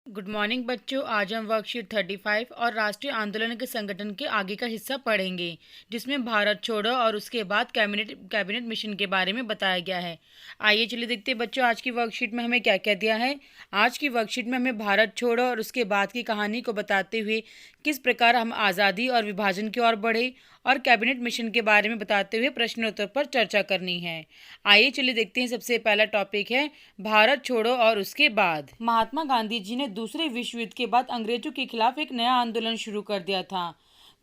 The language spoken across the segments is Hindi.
गुड मॉर्निंग बच्चों। आज हम वर्कशीट 35 और राष्ट्रीय आंदोलन के संगठन के आगे का हिस्सा पढ़ेंगे, जिसमें भारत छोड़ो और उसके बाद कैबिनेट मिशन के बारे में बताया गया है। आइए चलिए देखते हैं बच्चों आज की वर्कशीट में हमें क्या क्या दिया है। आज की वर्कशीट में हमें भारत छोड़ो और उसके बाद की कहानी को बताते हुए किस प्रकार हम आज़ादी और विभाजन की ओर बढ़े और कैबिनेट मिशन के बारे में बताते हुए प्रश्नोत्तर पर चर्चा करनी है। आइए चलिए देखते हैं। सबसे पहला टॉपिक है भारत छोड़ो और उसके बाद। महात्मा गांधी जी ने दूसरे विश्व युद्ध के बाद अंग्रेजों के खिलाफ एक नया आंदोलन शुरू कर दिया था।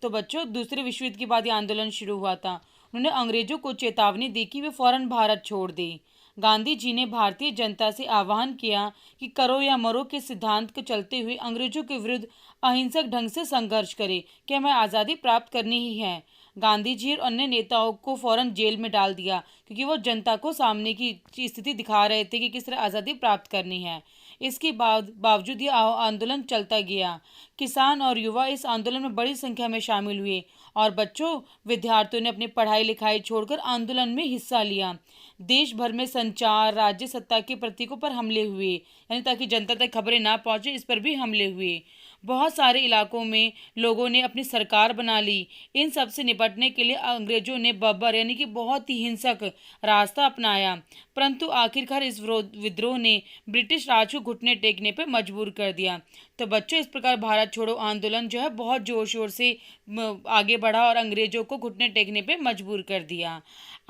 तो बच्चों, दूसरे विश्व युद्ध के बाद ये आंदोलन शुरू हुआ था। उन्होंने अंग्रेजों को चेतावनी दी कि वे फौरन भारत छोड़ दें। गांधी जी ने भारतीय जनता से आह्वान किया कि करो या मरो के सिद्धांत को चलते हुए अंग्रेजों के विरुद्ध अहिंसक ढंग से संघर्ष करें कि हमें आज़ादी प्राप्त करनी ही है। गांधी जी और अन्य नेताओं को फौरन जेल में डाल दिया, क्योंकि वो जनता को सामने की स्थिति दिखा रहे थे कि किस तरह आज़ादी प्राप्त करनी है। इसके बावजूद ये आंदोलन चलता गया। किसान और युवा इस आंदोलन में बड़ी संख्या में शामिल हुए और बच्चों, विद्यार्थियों ने अपनी पढ़ाई लिखाई छोड़कर आंदोलन में हिस्सा लिया। देश भर में संचार, राज्य सत्ता के प्रतीकों पर हमले हुए, यानी ताकि जनता तक खबरें ना पहुंचे, इस पर भी हमले हुए। बहुत सारे इलाकों में लोगों ने अपनी सरकार बना ली। इन सब से निपटने के लिए अंग्रेजों ने बब्बर यानी कि बहुत ही हिंसक रास्ता अपनाया, परंतु आखिरकार इस विद्रोह ने ब्रिटिश राज को घुटने टेकने पर मजबूर कर दिया। तो बच्चों, इस प्रकार भारत छोड़ो आंदोलन जो है बहुत जोर शोर से आगे बढ़ा और अंग्रेजों को घुटने टेकने पे मजबूर कर दिया।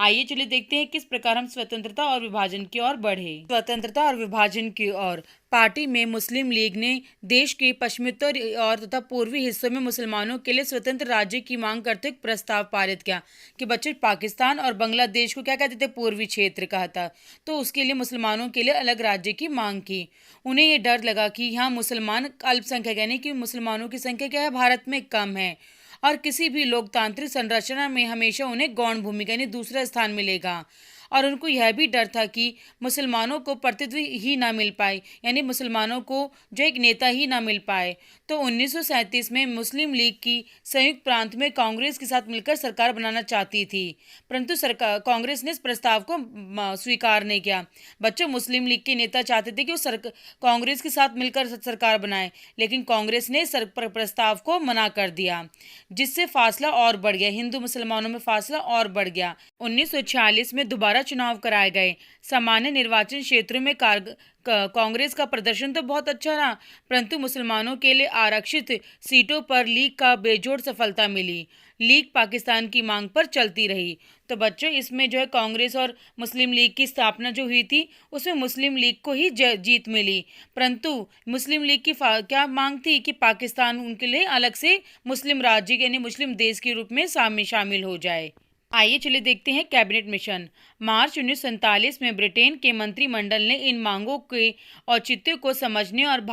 आइए चलिए देखते हैं किस प्रकार हम स्वतंत्रता और विभाजन की ओर बढ़े। स्वतंत्रता और विभाजन की ओर पार्टी में मुस्लिम लीग ने देश के पश्चिमोत्तर और तथा पूर्वी हिस्सों में मुसलमानों के लिए स्वतंत्र राज्य की मांग करते एक प्रस्ताव पारित किया कि बच्चे, पाकिस्तान और बांग्लादेश को क्या कहते थे, पूर्वी क्षेत्र कहा था। तो उसके लिए मुसलमानों के लिए अलग राज्य की मांग की। उन्हें ये डर लगा कि यहाँ मुसलमान अल्पसंख्यक यानी कि मुसलमानों की संख्या क्या है, भारत में कम है और किसी भी लोकतांत्रिक संरचना में हमेशा उन्हें गौण भूमिका यानी दूसरा स्थान मिलेगा। और उनको यह भी डर था कि मुसलमानों को प्रतिनिधि ही ना मिल पाए, यानी मुसलमानों को जो एक नेता ही ना मिल पाए। तो 1937 में मुस्लिम लीग की संयुक्त प्रांत में कांग्रेस के साथ मिलकर सरकार बनाना चाहती थी, परंतु सरकार कांग्रेस ने इस प्रस्ताव को स्वीकार नहीं किया। बच्चों, मुस्लिम लीग के नेता चाहते थे कि वो कांग्रेस के साथ मिलकर सरकार बनाए, लेकिन कांग्रेस ने प्रस्ताव को मना कर दिया, जिससे फासला और बढ़ गया, हिंदू मुसलमानों में फासला और बढ़ गया। 1946 में दोबारा चुनाव कराए गए। सामान्य निर्वाचन क्षेत्रों में कांग्रेस का प्रदर्शन तो बहुत अच्छा रहा, परंतु मुसलमानों के लिए आरक्षित सीटों पर लीग का बेजोड़ सफलता मिली। लीग पाकिस्तान की मांग पर चलती रही। तो बच्चों, इसमें जो है कांग्रेस और मुस्लिम लीग की स्थापना जो हुई थी, उसमें मुस्लिम लीग को ही जीत मिली, परंतु मुस्लिम लीग की क्या मांग थी कि पाकिस्तान उनके लिए अलग से मुस्लिम राज्य यानी मुस्लिम देश के रूप में शामिल हो जाए। आइए चलिए देखते हैं कैबिनेट मिशन। मार्च 1947 में ब्रिटेन के मंत्रिमंडल ने इन मांगों के औचित्य को समझने और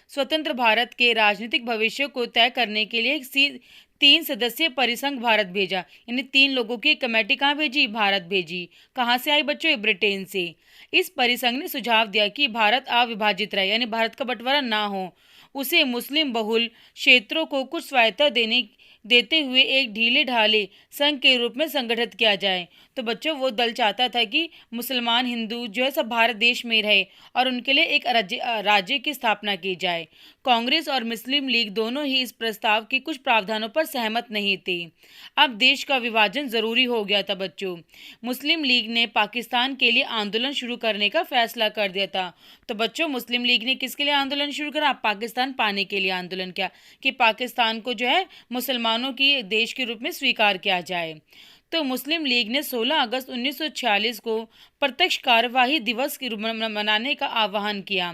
स्वतंत्र भारत के राजनीतिक भविष्य को तय करने के लिए एक 3 सदस्यीय परिसंघ भारत भेजा, यानी 3 लोगों की कमेटी कहाँ भेजी, भारत भेजी। कहाँ से आई बच्चों, ब्रिटेन से। इस परिसंघ ने सुझाव दिया कि भारत अविभाजित रहे, यानी भारत का बंटवारा ना हो, उसे मुस्लिम बहुल क्षेत्रों को कुछ स्वायत्तता देते हुए एक ढीले ढाले संघ के रूप में संगठित किया जाए। तो बच्चों, वो दल चाहता था कि मुसलमान हिंदू जो है सब भारत देश में रहे और उनके लिए एक राज्य की स्थापना की जाए। कांग्रेस और मुस्लिम लीग दोनों ही इस प्रस्ताव के कुछ प्रावधानों पर सहमत नहीं थे। अब देश का विभाजन जरूरी हो गया था बच्चों। मुस्लिम लीग ने पाकिस्तान के लिए आंदोलन शुरू करने का फैसला कर दिया था। तो बच्चों, मुस्लिम लीग ने किसके लिए आंदोलन शुरू करा, पाकिस्तान पाने के लिए आंदोलन किया कि पाकिस्तान को जो है मुसलमानों की देश के रूप में स्वीकार किया जाए। तो मुस्लिम लीग ने 16 अगस्त 1946 को प्रत्यक्ष कार्यवाही दिवस के रूप में मनाने का आह्वान किया।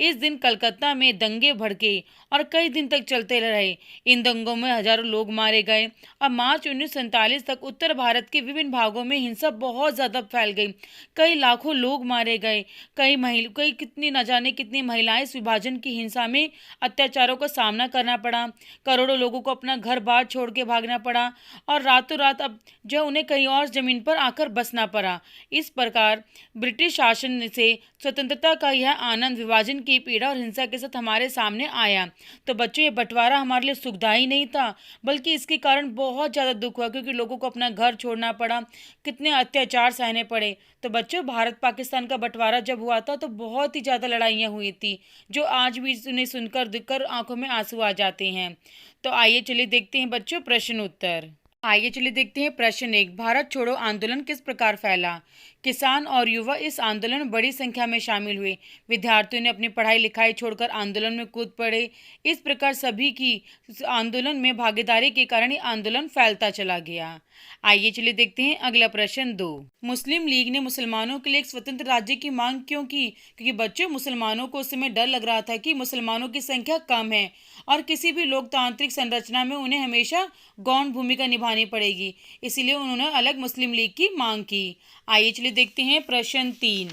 इस दिन कलकत्ता में दंगे भड़के और कई दिन तक चलते रहे। इन दंगों में हजारों लोग मारे गए और मार्च 1947 तक उत्तर भारत के विभिन्न भागों में हिंसा बहुत ज़्यादा फैल गई। कई लाखों लोग मारे गए, कई कितनी न जाने कितनी महिलाएं इस विभाजन की हिंसा में अत्याचारों का सामना करना पड़ा। करोड़ों लोगों को अपना घर बार छोड़ के भागना पड़ा और रातों रात अब जहाँ उन्हें कहीं और ज़मीन पर आकर बसना पड़ा। इस प्रकार ब्रिटिश शासन से स्वतंत्रता का यह आनंद विभाजन की पीड़ा और हिंसा के साथ हमारे सामने आया। तो बच्चों, ये बंटवारा हमारे लिए सुखदायी नहीं था, बल्कि इसके कारण बहुत ज़्यादा दुख हुआ, क्योंकि लोगों को अपना घर छोड़ना पड़ा, कितने अत्याचार सहने पड़े। तो बच्चों, भारत पाकिस्तान का बंटवारा जब हुआ था तो बहुत ही ज़्यादा लड़ाइयाँ हुई थी, जो आज भी उन्हें सुनकर देखकर आंखों में आंसू आ जाते हैं। तो आइए चलिए देखते हैं बच्चों प्रश्न उत्तर। आइए चलिए देखते हैं प्रश्न 1, भारत छोड़ो आंदोलन किस प्रकार फैला। किसान और युवा इस आंदोलन में बड़ी संख्या में शामिल हुए। विद्यार्थियों ने अपनी पढ़ाई लिखाई छोड़कर आंदोलन में कूद पड़े। इस प्रकार सभी की आंदोलन में भागीदारी के कारण ये आंदोलन फैलता चला गया। आइए चलिए देखते हैं अगला प्रश्न 2, मुस्लिम लीग ने मुसलमानों के लिए एक स्वतंत्र राज्य की मांग क्यों की। क्योंकि बच्चों, मुसलमानों को उस समय डर लग रहा था कि मुसलमानों की संख्या कम है और किसी भी लोकतांत्रिक संरचना में उन्हें हमेशा गौण भूमिका निभानी पड़ेगी, इसलिए उन्होंने अलग मुस्लिम लीग की मांग की। आइए चलिए देखते हैं प्रश्न 3,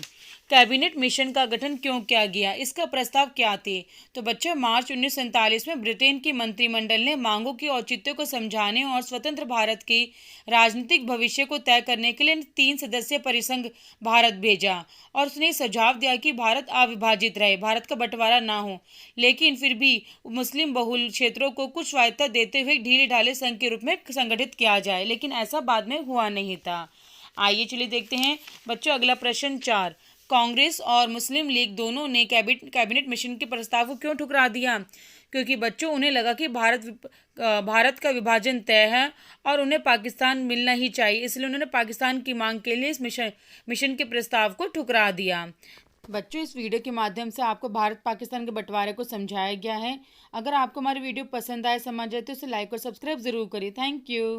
कैबिनेट मिशन का गठन क्यों किया गया, इसका प्रस्ताव क्या थे। तो बच्चों, मार्च 1947 में ब्रिटेन की मंत्रिमंडल ने मांगों के औचित्य को समझाने और स्वतंत्र भारत के राजनीतिक भविष्य को तय करने के लिए 3 सदस्यीय परिसंघ भारत भेजा और उसने सुझाव दिया कि भारत अविभाजित रहे, भारत का बंटवारा ना हो, लेकिन फिर भी मुस्लिम बहुल क्षेत्रों को कुछ स्वायत्तता देते हुए ढीले ढाले संघ के रूप में संगठित किया जाए, लेकिन ऐसा बाद में हुआ नहीं था। आइए चलिए देखते हैं बच्चों अगला प्रश्न 4, कांग्रेस और मुस्लिम लीग दोनों ने कैबिनेट मिशन के प्रस्ताव को क्यों ठुकरा दिया। क्योंकि बच्चों, उन्हें लगा कि भारत का विभाजन तय है और उन्हें पाकिस्तान मिलना ही चाहिए, इसलिए उन्होंने पाकिस्तान की मांग के लिए इस मिशन के प्रस्ताव को ठुकरा दिया। बच्चों, इस वीडियो के माध्यम से आपको भारत पाकिस्तान के बंटवारे को समझाया गया है। अगर आपको हमारी वीडियो पसंद आए, समझ आए, तो इसे लाइक और सब्सक्राइब जरूर करिए। Thank you.